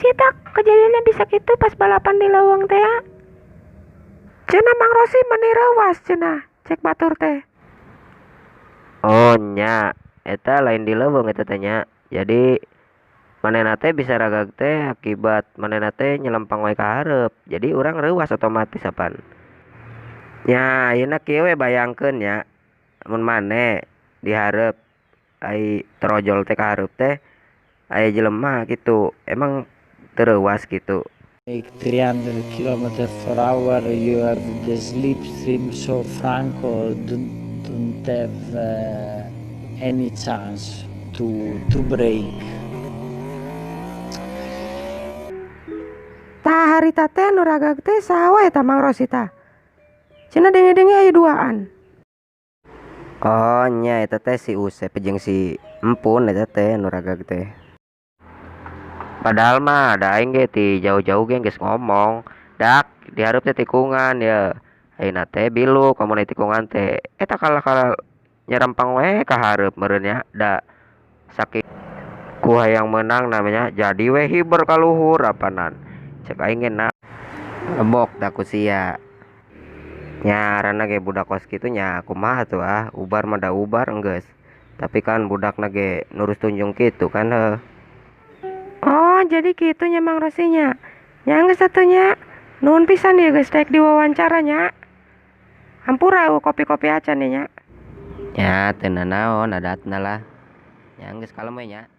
sih tak kejadiannya bisa gitu pas balapan di lawang teh ya. Cenah Mang Rosi meni rewas cenah cek batur teh. Oh nya, eta lain di leuweung eta teh nya. Jadi manehna teh bisa ragag teh akibat manehna teh nyelempang wae ka hareup. Jadi urang reuwas otomatis apan. Nya ayeuna kieu we bayangkeun nya, mun maneh di hareup ai terojol teh ka hareup teh aya jelema gitu. Emang teu reuwas gitu. Like 300 kilometers per hour, you have the slipstream, so Franco don't have any chance to break. Tah harita teh nu ragag teh saha wae tah Mang Rosi tah. Cenah denge-denge aya duaan. Oh nya eta teh si Usep jeung si Empun eta teh nu ragag teh. Padahal mah ada aing ge ti jauh-jauh ge geus ngomong, dak dihareup teh tikungan ya. Ayeuna teh bilu komo tikungan teh eta kala nyerampang we ka hareup meureun nya da saking ku hayang menang namanya jadi we hiber ka luhur apanan. Cek aing ge na ebok da ku sia. Nya ranna ge budak kos kitu nya kumaha tuh ubar mah da ubar enggeus. Tapi kan budakna ge nurus tunjung kitu kan heuh. Oh, jadi gitu nya Mang Rosinya. Nya geus satunya. Nuhun pisan ya geus daek diwawancara. Hampura kopi-kopi acan nya. Ya teu naon adatna lah. Ya geus kalem we nya.